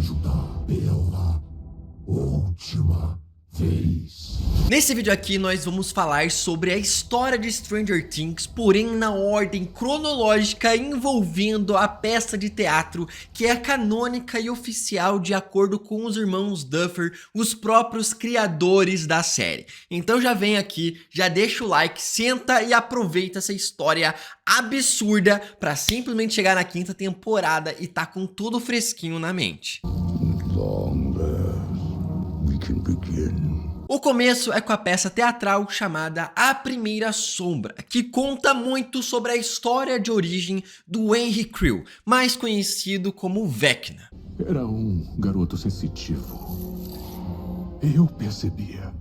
ajudar pela última vez. Nesse vídeo aqui nós vamos falar sobre a história de Stranger Things, porém na ordem cronológica, envolvendo a peça de teatro que é canônica e oficial de acordo com os irmãos Duffer, os próprios criadores da série. Então já vem aqui, já deixa o like, senta e aproveita essa história absurda para simplesmente chegar na quinta temporada e tá com tudo fresquinho na mente. O começo é com a peça teatral chamada A Primeira Sombra, que conta muito sobre a história de origem do Henry Creel, mais conhecido como Vecna. Era um garoto sensitivo. Eu percebia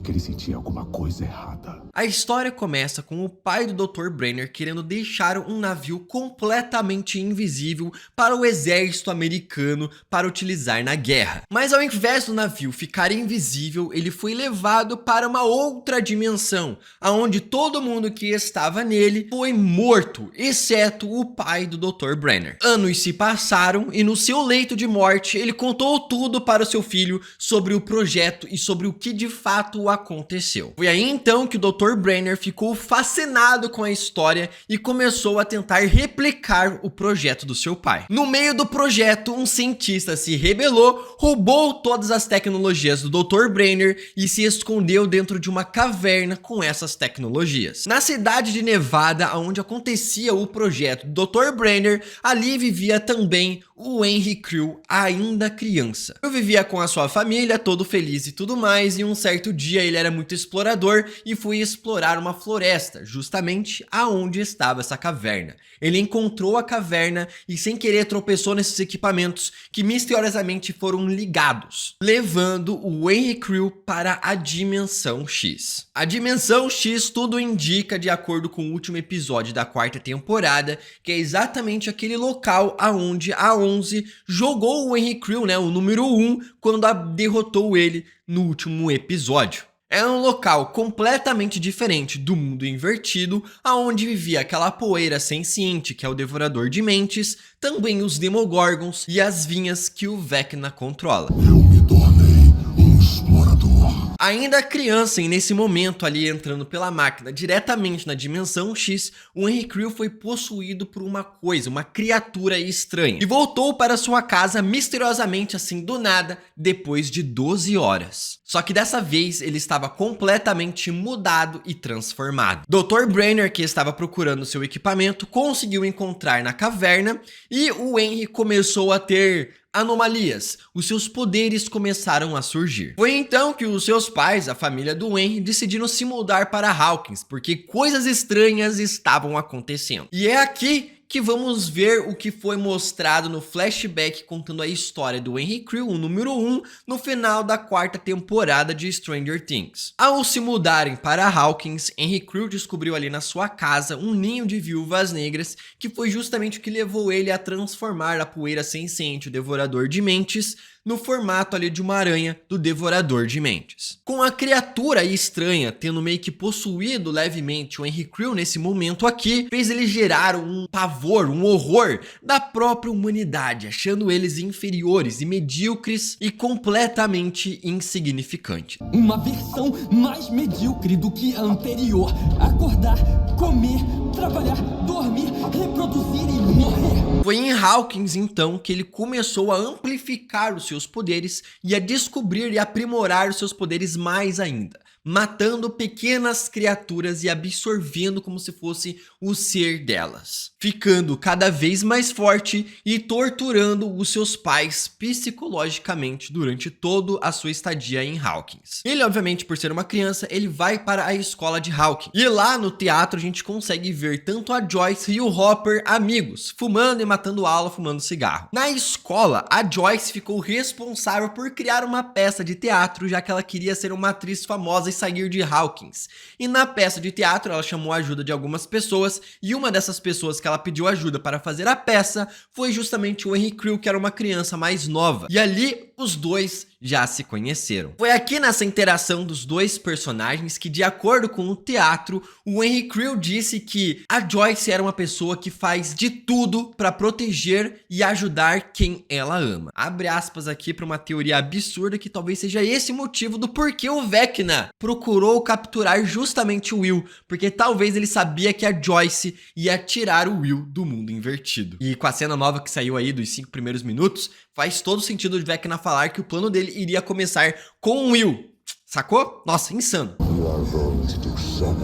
que ele sentia alguma coisa errada. A história começa com o pai do Dr. Brenner querendo deixar um navio completamente invisível para o exército americano para utilizar na guerra. Mas ao invés do navio ficar invisível, ele foi levado para uma outra dimensão, onde todo mundo que estava nele foi morto, exceto o pai do Dr. Brenner. Anos se passaram e no seu leito de morte ele contou tudo para o seu filho sobre o projeto e sobre o que de fato aconteceu. Foi aí então que o Dr. Brenner ficou fascinado com a história e começou a tentar replicar o projeto do seu pai. No meio do projeto, um cientista se rebelou, roubou todas as tecnologias do Dr. Brenner e se escondeu dentro de uma caverna com essas tecnologias. Na cidade de Nevada, onde acontecia o projeto do Dr. Brenner, ali vivia também o Henry Creel, ainda criança. Ele vivia com a sua família, todo feliz e tudo mais, e um certo dia ele era muito explorador e foi explorar uma floresta, justamente aonde estava essa caverna. Ele encontrou a caverna e sem querer tropeçou nesses equipamentos que misteriosamente foram ligados, levando o Henry Creel para a Dimensão X. A Dimensão X tudo indica, de acordo com o último episódio da quarta temporada, que é exatamente aquele local aonde a 11 jogou o Henry Creel, né, o número 1, quando derrotou ele no último episódio. É um local completamente diferente do mundo invertido, aonde vivia aquela poeira senciente que é o Devorador de Mentes, também os Demogorgons e as vinhas que o Vecna controla. Eu me tornei um explorador. Ainda criança e nesse momento ali entrando pela máquina diretamente na Dimensão X, o Henry Creel foi possuído por uma coisa, uma criatura estranha, e voltou para sua casa misteriosamente assim do nada, depois de 12 horas. Só que dessa vez ele estava completamente mudado e transformado. Dr. Brenner, que estava procurando seu equipamento, conseguiu encontrar na caverna e o Henry começou a ter anomalias, os seus poderes começaram a surgir. Foi então que os seus pais, a família do Henry, decidiram se mudar para Hawkins, porque coisas estranhas estavam acontecendo. E é aqui que vamos ver o que foi mostrado no flashback contando a história do Henry Creel, o número 1, no final da quarta temporada de Stranger Things. Ao se mudarem para Hawkins, Henry Creel descobriu ali na sua casa um ninho de viúvas negras, que foi justamente o que levou ele a transformar a poeira senciente, o Devorador de Mentes, no formato ali de uma aranha do Devorador de Mentes. Com a criatura estranha tendo meio que possuído levemente o Henry Creel nesse momento aqui, fez ele gerar um pavor, um horror da própria humanidade, achando eles inferiores e medíocres e completamente insignificantes. Uma versão mais medíocre do que a anterior. Acordar, comer, trabalhar, dormir, reproduzir e morrer. Foi em Hawkins então que ele começou a amplificar os seus poderes e a descobrir e aprimorar os seus poderes mais ainda, matando pequenas criaturas e absorvendo como se fosse o ser delas, ficando cada vez mais forte e torturando os seus pais psicologicamente durante toda a sua estadia em Hawkins. Ele, obviamente, por ser uma criança, ele vai para a escola de Hawkins, e lá no teatro a gente consegue ver tanto a Joyce e o Hopper amigos, fumando e matando aula, fumando cigarro. Na escola, a Joyce ficou responsável por criar uma peça de teatro, já que ela queria ser uma atriz famosa e sair de Hawkins. E na peça de teatro ela chamou a ajuda de algumas pessoas, e uma dessas pessoas que ela pediu ajuda para fazer a peça foi justamente o Henry Creel, que era uma criança mais nova. E ali os dois já se conheceram. Foi aqui nessa interação dos dois personagens que, de acordo com o teatro, o Henry Creel disse que a Joyce era uma pessoa que faz de tudo para proteger e ajudar quem ela ama. Abre aspas aqui para uma teoria absurda que talvez seja esse o motivo do porquê o Vecna procurou capturar justamente o Will, porque talvez ele sabia que a Joyce ia tirar o Will do mundo invertido. E com a cena nova que saiu aí dos 5 primeiros minutos, faz todo sentido o Vecna falar que o plano dele iria começar com o Will. Sacou? Nossa, insano. We are going to do such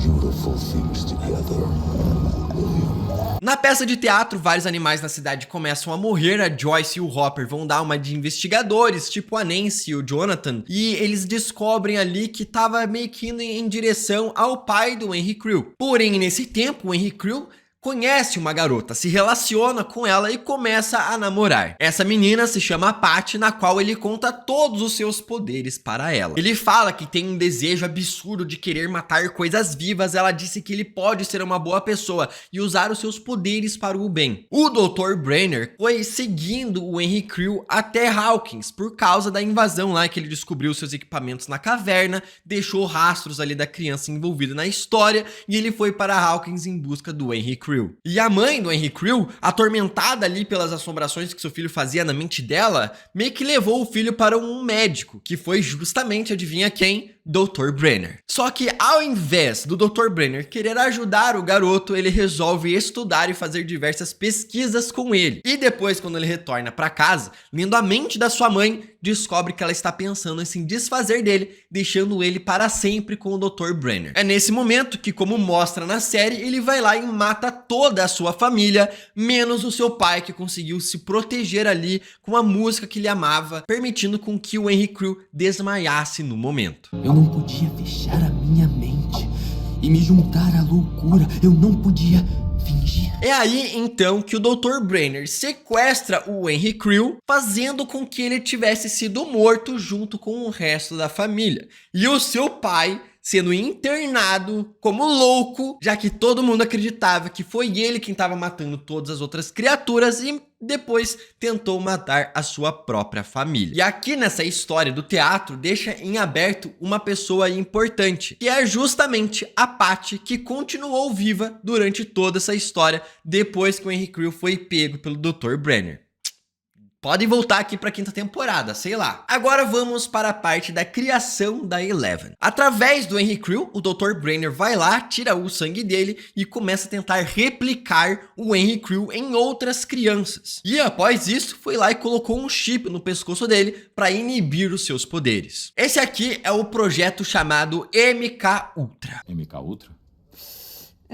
beautiful things together, William. Na peça de teatro, vários animais na cidade começam a morrer. A Joyce e o Hopper vão dar uma de investigadores, tipo a Nancy e o Jonathan, e eles descobrem ali que tava meio que indo em direção ao pai do Henry Creel. Porém, nesse tempo, o Henry Creel conhece uma garota, se relaciona com ela e começa a namorar. Essa menina se chama Patty, na qual ele conta todos os seus poderes para ela. Ele fala que tem um desejo absurdo de querer matar coisas vivas. Ela disse que ele pode ser uma boa pessoa e usar os seus poderes para o bem. O Dr. Brenner foi seguindo o Henry Creel até Hawkins por causa da invasão lá que ele descobriu seus equipamentos na caverna, deixou rastros ali da criança envolvida na história e ele foi para Hawkins em busca do Henry Creel. E a mãe do Henry Creel, atormentada ali pelas assombrações que seu filho fazia na mente dela, meio que levou o filho para um médico, que foi justamente, adivinha quem? Dr. Brenner. Só que ao invés do Dr. Brenner querer ajudar o garoto, ele resolve estudar e fazer diversas pesquisas com ele. E depois, quando ele retorna para casa, lendo a mente da sua mãe, descobre que ela está pensando em se desfazer dele, deixando ele para sempre com o Dr. Brenner. É nesse momento que, como mostra na série, ele vai lá e mata toda a sua família, menos o seu pai, que conseguiu se proteger ali com a música que ele amava, permitindo com que o Henry Creel desmaiasse no momento. Eu não podia fechar a minha mente e me juntar à loucura. Eu não podia fingir. É aí, então, que o Dr. Brenner sequestra o Henry Creel, fazendo com que ele tivesse sido morto junto com o resto da família. E o seu pai sendo internado como louco, já que todo mundo acreditava que foi ele quem estava matando todas as outras criaturas e depois tentou matar a sua própria família. E aqui nessa história do teatro deixa em aberto uma pessoa importante, que é justamente a Patty, que continuou viva durante toda essa história depois que o Henry Creel foi pego pelo Dr. Brenner. Podem voltar aqui para a 5ª temporada, sei lá. Agora vamos para a parte da criação da Eleven. Através do Henry Creel, o Dr. Brenner vai lá, tira o sangue dele e começa a tentar replicar o Henry Creel em outras crianças. E após isso, foi lá e colocou um chip no pescoço dele para inibir os seus poderes. Esse aqui é o projeto chamado MK Ultra. MK Ultra?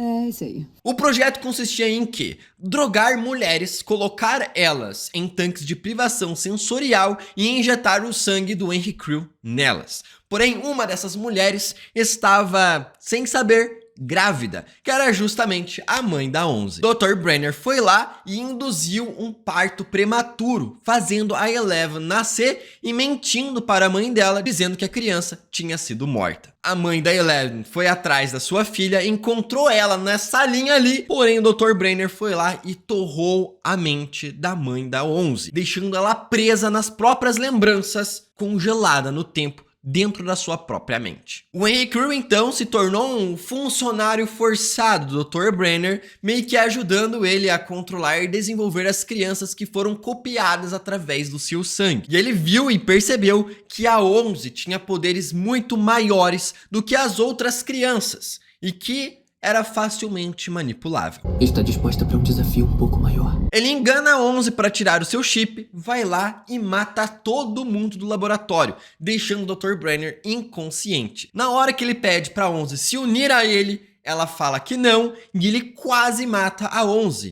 É isso aí. O projeto consistia em quê? Drogar mulheres, colocar elas em tanques de privação sensorial e injetar o sangue do Henry Creel nelas. Porém, uma dessas mulheres estava, sem saber, grávida, que era justamente a mãe da 11. Dr. Brenner foi lá e induziu um parto prematuro, fazendo a Eleven nascer e mentindo para a mãe dela, dizendo que a criança tinha sido morta. A mãe da Eleven foi atrás da sua filha, encontrou ela nessa salinha ali, porém o Dr. Brenner foi lá e torrou a mente da mãe da 11, deixando ela presa nas próprias lembranças, congelada no tempo, dentro da sua própria mente. O Henry Creel então se tornou um funcionário forçado do Dr. Brenner, meio que ajudando ele a controlar e desenvolver as crianças que foram copiadas através do seu sangue. E ele viu e percebeu que a 11 tinha poderes muito maiores do que as outras crianças e que era facilmente manipulável. Está disposta para um desafio um pouco maior? Ele engana a 11 para tirar o seu chip, vai lá e mata todo mundo do laboratório, deixando o Dr. Brenner inconsciente. Na hora que ele pede para 11 se unir a ele, ela fala que não e ele quase mata a 11.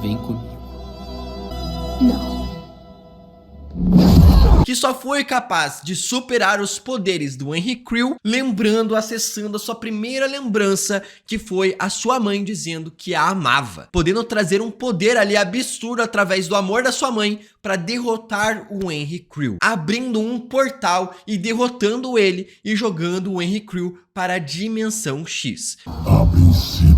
Vem comigo. Não. Que só foi capaz de superar os poderes do Henry Creel, lembrando, acessando a sua primeira lembrança, que foi a sua mãe dizendo que a amava, podendo trazer um poder ali absurdo através do amor da sua mãe para derrotar o Henry Creel, abrindo um portal e derrotando ele e jogando o Henry Creel para a dimensão X. A princípio,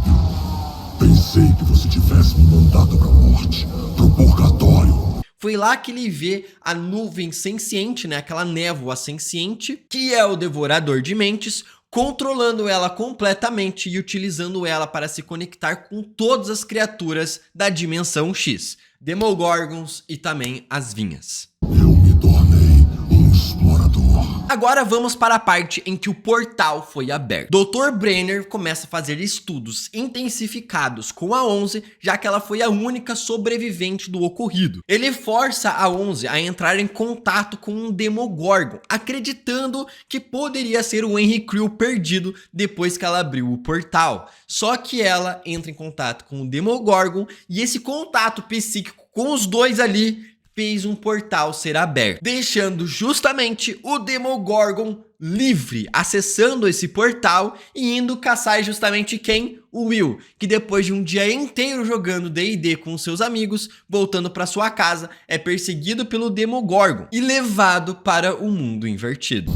pensei que você tivesse me mandado pra morte, pro purgatório. Foi lá que ele vê a nuvem senciente, né, aquela névoa senciente, que é o Devorador de Mentes, controlando ela completamente e utilizando ela para se conectar com todas as criaturas da Dimensão X, Demogorgons e também as Vinhas. Eu me tornei um explorador. Agora vamos para a parte em que o portal foi aberto. Dr. Brenner começa a fazer estudos intensificados com a 11, já que ela foi a única sobrevivente do ocorrido. Ele força a 11 a entrar em contato com um Demogorgon, acreditando que poderia ser o Henry Creel perdido depois que ela abriu o portal. Só que ela entra em contato com o Demogorgon e esse contato psíquico com os dois ali fez um portal ser aberto, deixando justamente o Demogorgon livre, acessando esse portal e indo caçar justamente quem? O Will, que depois de um dia inteiro jogando D&D com seus amigos, voltando para sua casa, é perseguido pelo Demogorgon e levado para o mundo invertido.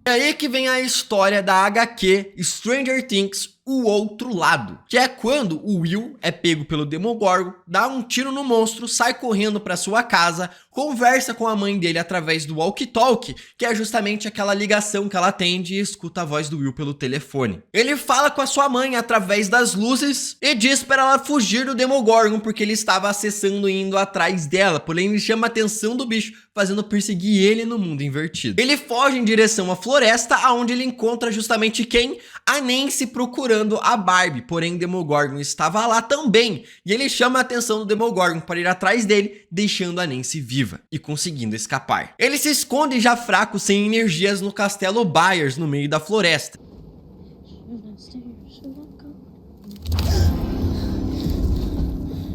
É aí que vem a história da HQ Stranger Things, O Outro Lado, que é quando o Will é pego pelo Demogorgon, dá um tiro no monstro, sai correndo para sua casa, conversa com a mãe dele através do walkie-talkie, que é justamente aquela ligação que ela atende e escuta a voz do Will pelo telefone. Ele fala com a sua mãe através das luzes e diz para ela fugir do Demogorgon porque ele estava acessando e indo atrás dela, porém ele chama a atenção do bicho, fazendo perseguir ele no mundo invertido. Ele foge em direção à floresta, aonde ele encontra justamente quem? A Nancy procurando a Barbie, porém o Demogorgon estava lá também, e ele chama a atenção do Demogorgon para ir atrás dele, deixando a Nancy viva e conseguindo escapar. Ele se esconde já fraco, sem energias, no castelo Byers, no meio da floresta.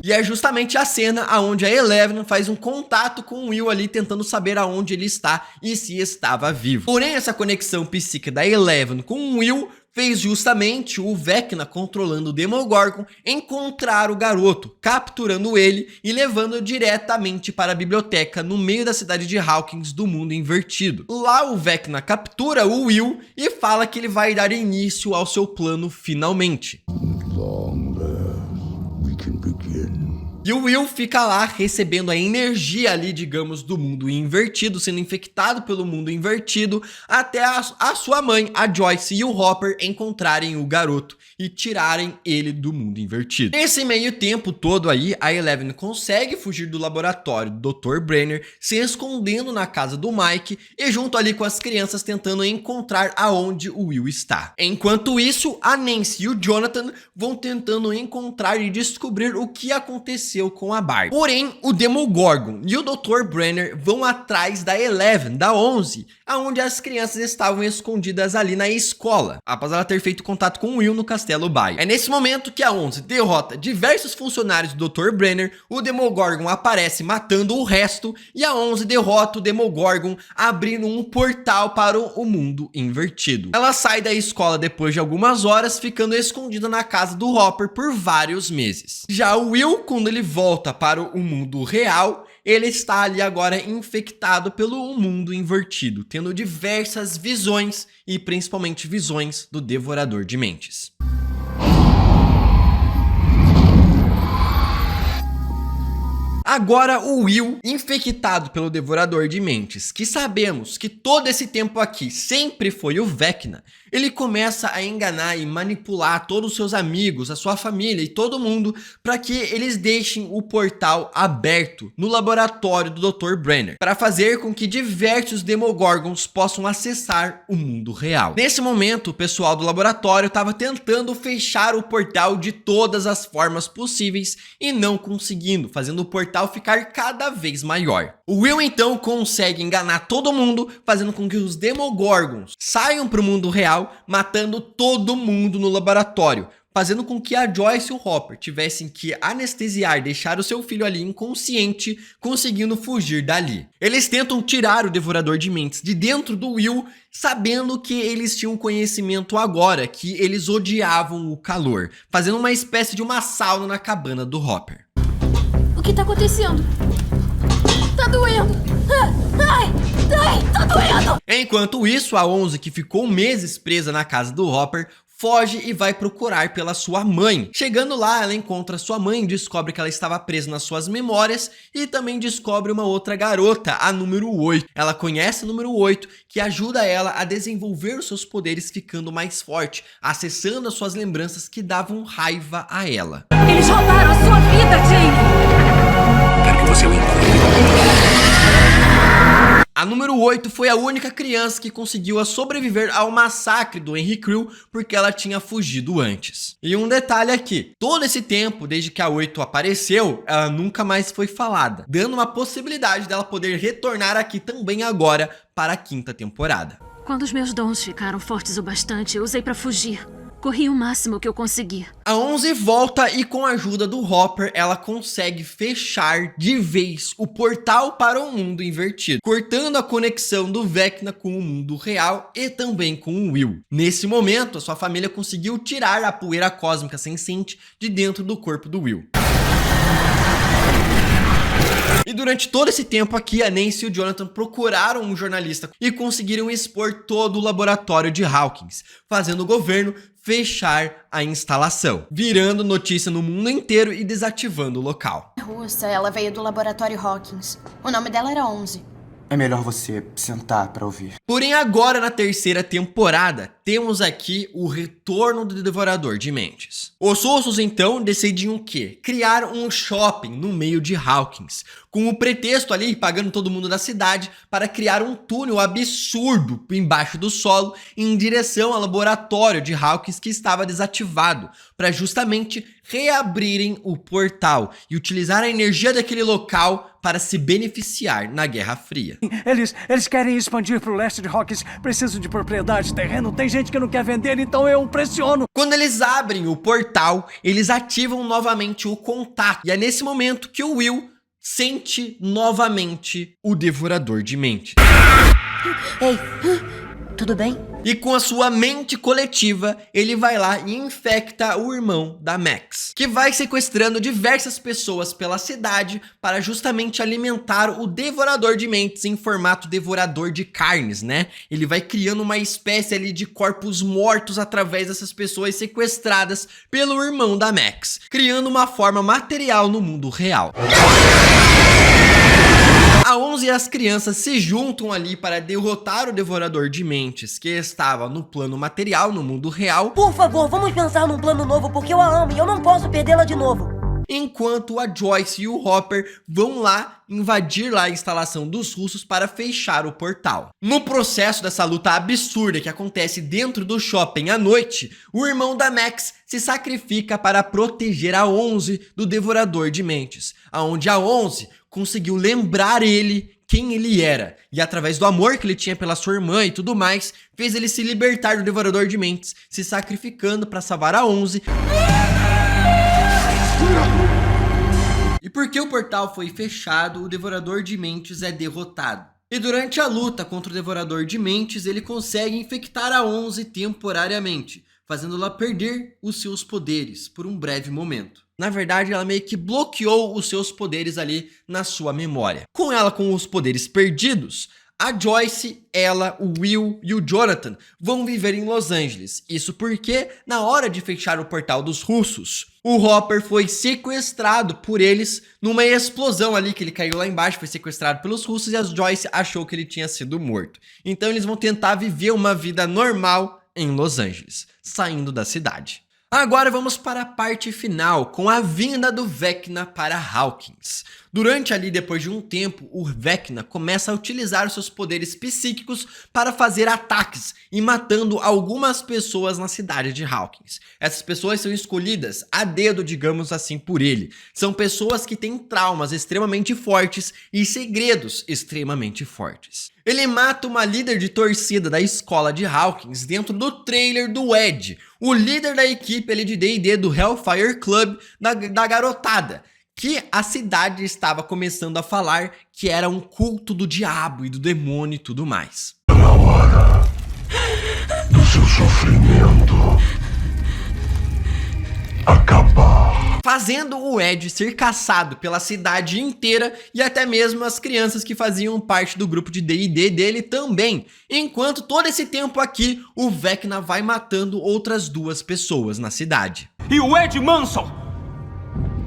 E é justamente a cena onde a Eleven faz um contato com o Will ali, tentando saber aonde ele está e se estava vivo. Porém, essa conexão psíquica da Eleven com o Will fez justamente o Vecna, controlando o Demogorgon, encontrar o garoto, capturando ele e levando diretamente para a biblioteca no meio da cidade de Hawkins do mundo invertido. Lá o Vecna captura o Will e fala que ele vai dar início ao seu plano finalmente. E o Will fica lá recebendo a energia ali, digamos, do mundo invertido, sendo infectado pelo mundo invertido, até a sua mãe, a Joyce e o Hopper encontrarem o garoto e tirarem ele do mundo invertido. Nesse meio tempo todo aí, a Eleven consegue fugir do laboratório do Dr. Brenner, se escondendo na casa do Mike e junto ali com as crianças tentando encontrar aonde o Will está. Enquanto isso, a Nancy e o Jonathan vão tentando encontrar e descobrir o que aconteceu com a Barbie. Porém, o Demogorgon e o Dr. Brenner vão atrás da Eleven, da 11, aonde as crianças estavam escondidas ali na escola, após ela ter feito contato com o Will no castelo Byers. É nesse momento que a 11 derrota diversos funcionários do Dr. Brenner, o Demogorgon aparece matando o resto e a 11 derrota o Demogorgon, abrindo um portal para o mundo invertido. Ela sai da escola depois de algumas horas, ficando escondida na casa do Hopper por vários meses. Já o Will, quando ele volta para o mundo real, ele está ali agora infectado pelo mundo invertido, tendo diversas visões e principalmente visões do Devorador de Mentes. Agora o Will, infectado pelo Devorador de Mentes, que sabemos que todo esse tempo aqui sempre foi o Vecna, ele começa a enganar e manipular todos os seus amigos, a sua família e todo mundo para que eles deixem o portal aberto no laboratório do Dr. Brenner, para fazer com que diversos Demogorgons possam acessar o mundo real. Nesse momento, o pessoal do laboratório estava tentando fechar o portal de todas as formas possíveis e não conseguindo, fazendo o portal ficar cada vez maior. O Will então consegue enganar todo mundo, fazendo com que os Demogorgons saiam para o mundo real, matando todo mundo no laboratório, fazendo com que a Joyce e o Hopper tivessem que anestesiar e deixar o seu filho ali inconsciente, conseguindo fugir dali. Eles tentam tirar o Devorador de Mentes de dentro do Will, sabendo que eles tinham conhecimento agora, que eles odiavam o calor, fazendo uma espécie de uma sauna na cabana do Hopper. O que tá acontecendo? Tá doendo! Ai, tá doendo! Enquanto isso, a 11, que ficou meses presa na casa do Hopper, foge e vai procurar pela sua mãe. Chegando lá, ela encontra sua mãe, descobre que ela estava presa nas suas memórias e também descobre uma outra garota, a número 8. Ela conhece a número 8, que ajuda ela a desenvolver os seus poderes ficando mais forte, acessando as suas lembranças que davam raiva a ela. Eles roubaram a sua vida, Jane! Quero que você me encontre. A número 8 foi a única criança que conseguiu sobreviver ao massacre do Henry Crew porque ela tinha fugido antes. E um detalhe aqui, todo esse tempo, desde que a 8 apareceu, ela nunca mais foi falada, dando uma possibilidade dela poder retornar aqui também agora para a 5ª temporada. Quando os meus dons ficaram fortes o bastante, eu usei pra fugir. Corri o máximo que eu consegui. A 11 volta e com a ajuda do Hopper, ela consegue fechar de vez o portal para o mundo invertido, cortando a conexão do Vecna com o mundo real e também com o Will. Nesse momento, a sua família conseguiu tirar a poeira cósmica senciente de dentro do corpo do Will. E durante todo esse tempo aqui, a Nancy e o Jonathan procuraram um jornalista e conseguiram expor todo o laboratório de Hawkins, fazendo o governo fechar a instalação, virando notícia no mundo inteiro e desativando o local. Russa, ela veio do laboratório Hawkins. O nome dela era 11. É melhor você sentar pra ouvir. Porém, agora na 3ª temporada, temos aqui o retorno do Devorador de Mentes. Os Russos, então, decidem o quê? Criar um shopping no meio de Hawkins, com o pretexto ali, pagando todo mundo da cidade, para criar um túnel absurdo embaixo do solo, em direção ao laboratório de Hawkins que estava desativado, para justamente reabrirem o portal e utilizar a energia daquele local para se beneficiar na Guerra Fria. Eles querem expandir pro leste de Hawkins. Preciso de propriedade, terreno. Tem gente que não quer vender, então eu pressiono. Quando eles abrem o portal, eles ativam novamente o contato. E é nesse momento que o Will sente novamente o Devorador de Mentes. Ei, tudo bem? E com a sua mente coletiva, ele vai lá e infecta o irmão da Max, que vai sequestrando diversas pessoas pela cidade para justamente alimentar o Devorador de Mentes em formato devorador de carnes, né? Ele vai criando uma espécie ali de corpos mortos através dessas pessoas sequestradas pelo irmão da Max, criando uma forma material no mundo real. A 11 e as crianças se juntam ali para derrotar o Devorador de Mentes, que estava no plano material, no mundo real. Por favor, vamos pensar num plano novo, porque eu a amo e eu não posso perdê-la de novo. Enquanto a Joyce e o Hopper vão lá invadir lá a instalação dos russos para fechar o portal. No processo dessa luta absurda que acontece dentro do shopping à noite, o irmão da Max se sacrifica para proteger a 11 do Devorador de Mentes, aonde a 11 conseguiu lembrar ele quem ele era, e através do amor que ele tinha pela sua irmã e tudo mais, fez ele se libertar do Devorador de Mentes, se sacrificando para salvar a 11. E porque o portal foi fechado, o Devorador de Mentes é derrotado. E durante a luta contra o Devorador de Mentes, ele consegue infectar a 11 temporariamente, fazendo-la perder os seus poderes por um breve momento. Na verdade, ela meio que bloqueou os seus poderes ali na sua memória. Com ela com os poderes perdidos, a Joyce, ela, o Will e o Jonathan vão viver em Los Angeles. Isso porque, na hora de fechar o portal dos russos, o Hopper foi sequestrado por eles numa explosão ali, que ele caiu lá embaixo, foi sequestrado pelos russos e a Joyce achou que ele tinha sido morto. Então eles vão tentar viver uma vida normal em Los Angeles, saindo da cidade. Agora vamos para a parte final, com a vinda do Vecna para Hawkins. Durante ali, depois de um tempo, o Vecna começa a utilizar os seus poderes psíquicos para fazer ataques e matando algumas pessoas na cidade de Hawkins. Essas pessoas são escolhidas a dedo, digamos assim, por ele. São pessoas que têm traumas extremamente fortes e segredos extremamente fortes. Ele mata uma líder de torcida da escola de Hawkins dentro do trailer do Ed, o líder da equipe ali de D&D do Hellfire Club da garotada, que a cidade estava começando a falar que era um culto do diabo e do demônio e tudo mais. Na hora do seu sofrimento acabar. fazendo o Ed ser caçado pela cidade inteira e até mesmo as crianças que faziam parte do grupo de D&D dele também. Enquanto todo esse tempo aqui, o Vecna vai matando outras 2 pessoas na cidade. E o Ed Manson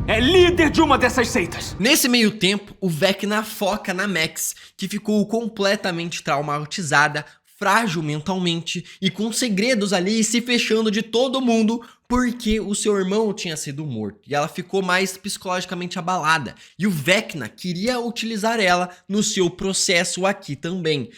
é líder de uma dessas seitas. Nesse meio tempo, o Vecna foca na Max, que ficou completamente traumatizada, frágil mentalmente e com segredos ali se fechando de todo mundo porque o seu irmão tinha sido morto e ela ficou mais psicologicamente abalada e o Vecna queria utilizar ela no seu processo aqui também.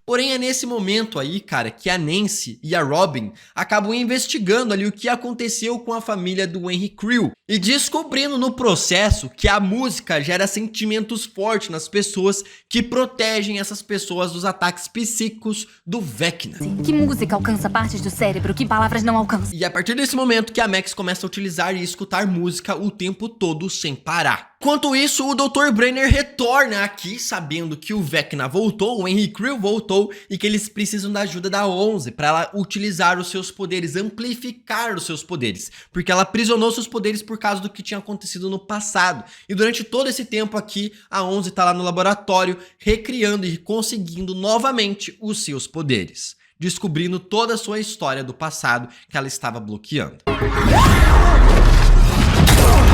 Porém, é nesse momento aí, cara, que a Nancy e a Robin acabam investigando ali o que aconteceu com a família do Henry Creel e descobrindo no processo que a música gera sentimentos fortes nas pessoas que protegem essas pessoas dos ataques psíquicos do Vecna. Que música alcança partes do cérebro que palavras não alcançam? E a partir desse momento que a Max começa a utilizar e escutar música o tempo todo sem parar. Enquanto isso, o Dr. Brenner retorna aqui, sabendo que o Vecna voltou, o Henry Creel voltou e que eles precisam da ajuda da 11 para ela utilizar os seus poderes, amplificar os seus poderes, porque ela aprisionou seus poderes por causa do que tinha acontecido no passado. E durante todo esse tempo aqui, a 11 tá lá no laboratório, recriando e conseguindo novamente os seus poderes, descobrindo toda a sua história do passado que ela estava bloqueando.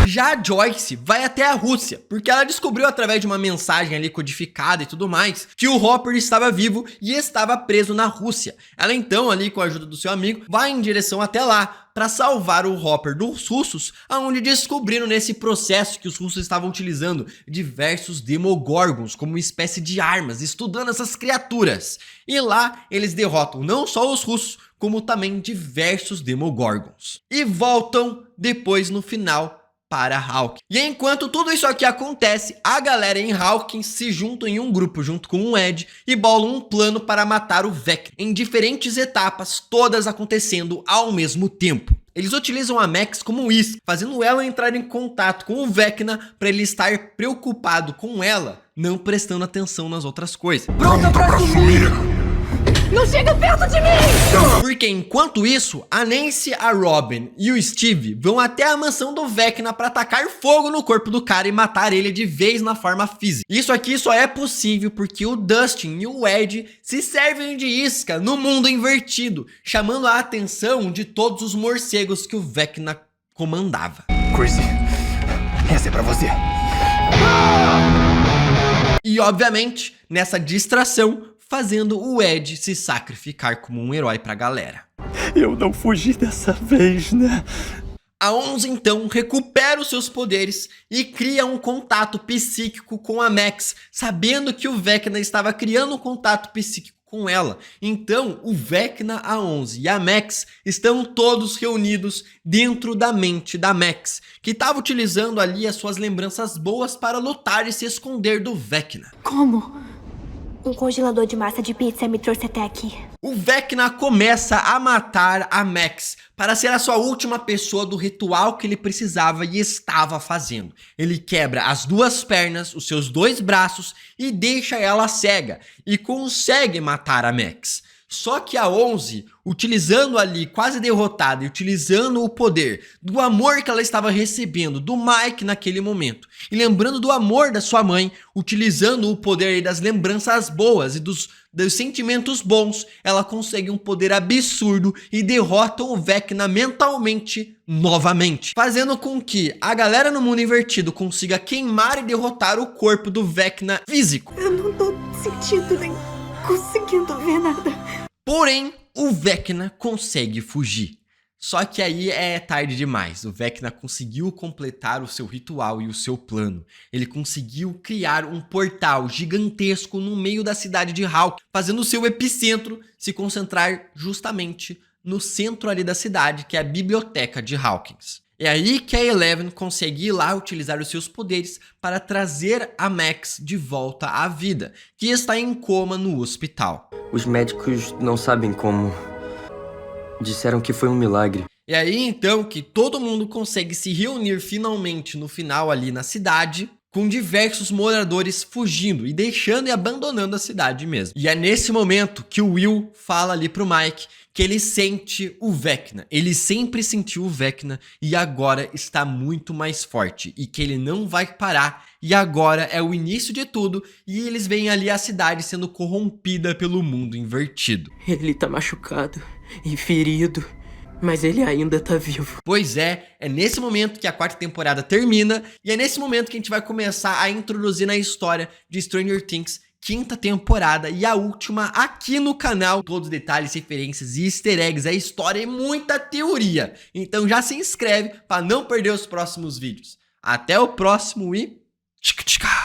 Já a Joyce vai até a Rússia, porque ela descobriu através de uma mensagem ali codificada e tudo mais, que o Hopper estava vivo e estava preso na Rússia. Ela então, ali com a ajuda do seu amigo, vai em direção até lá para salvar o Hopper dos russos, aonde descobriram nesse processo que os russos estavam utilizando diversos Demogorgons como uma espécie de armas, estudando essas criaturas. E lá eles derrotam não só os russos, como também diversos Demogorgons. E voltam depois no final para Hawkins. E enquanto tudo isso aqui acontece, a galera em Hawkins se junta em um grupo junto com o Ed e bolam um plano para matar o Vecna, em diferentes etapas, todas acontecendo ao mesmo tempo. Eles utilizam a Max como isca, fazendo ela entrar em contato com o Vecna para ele estar preocupado com ela, não prestando atenção nas outras coisas. Pronta pra assumir! Não chega perto de mim! Porque enquanto isso, a Nancy, a Robin e o Steve vão até a mansão do Vecna para atacar fogo no corpo do cara e matar ele de vez na forma física. Isso aqui só é possível porque o Dustin e o Ed se servem de isca no mundo invertido, chamando a atenção de todos os morcegos que o Vecna comandava. Chrissy, essa é pra você. E obviamente, nessa distração, fazendo o Ed se sacrificar como um herói pra galera. Eu não fugi dessa vez, né? A 11 então recupera os seus poderes e cria um contato psíquico com a Max, sabendo que o Vecna estava criando um contato psíquico com ela. Então o Vecna, a 11 e a Max estão todos reunidos dentro da mente da Max, que estava utilizando ali as suas lembranças boas para lutar e se esconder do Vecna. Como? Um congelador de massa de pizza me trouxe até aqui. O Vecna começa a matar a Max para ser a sua última pessoa do ritual que ele precisava e estava fazendo. Ele quebra as 2 pernas, os seus 2 braços e deixa ela cega e consegue matar a Max. Só que a 11, utilizando ali, quase derrotada e utilizando o poder do amor que ela estava recebendo do Mike naquele momento, e lembrando do amor da sua mãe, utilizando o poder das lembranças boas e dos sentimentos bons, ela consegue um poder absurdo e derrota o Vecna mentalmente novamente, fazendo com que a galera no mundo invertido consiga queimar e derrotar o corpo do Vecna físico. Eu não tô sentindo nem conseguindo ver nada. Porém, o Vecna consegue fugir. Só que aí é tarde demais. O Vecna conseguiu completar o seu ritual e o seu plano. Ele conseguiu criar um portal gigantesco no meio da cidade de Hawkins, fazendo o seu epicentro se concentrar justamente no centro ali da cidade, que é a biblioteca de Hawkins. É aí que a Eleven consegue ir lá utilizar os seus poderes para trazer a Max de volta à vida, que está em coma no hospital. Os médicos não sabem como. Disseram que foi um milagre. É aí então que todo mundo consegue se reunir finalmente no final ali na cidade, com diversos moradores fugindo e deixando e abandonando a cidade mesmo. E é nesse momento que o Will fala ali pro Mike que ele sente o Vecna. Ele sempre sentiu o Vecna e agora está muito mais forte e que ele não vai parar. E agora é o início de tudo e eles veem ali a cidade sendo corrompida pelo mundo invertido. Ele tá machucado e ferido, mas ele ainda tá vivo. Pois é nesse momento que a 4ª temporada termina e é nesse momento que a gente vai começar a introduzir na história de Stranger Things 5ª temporada e a última aqui no canal. Todos os detalhes, referências e easter eggs, a história e muita teoria. Então já se inscreve para não perder os próximos vídeos. Até o próximo e... tchica, tchica.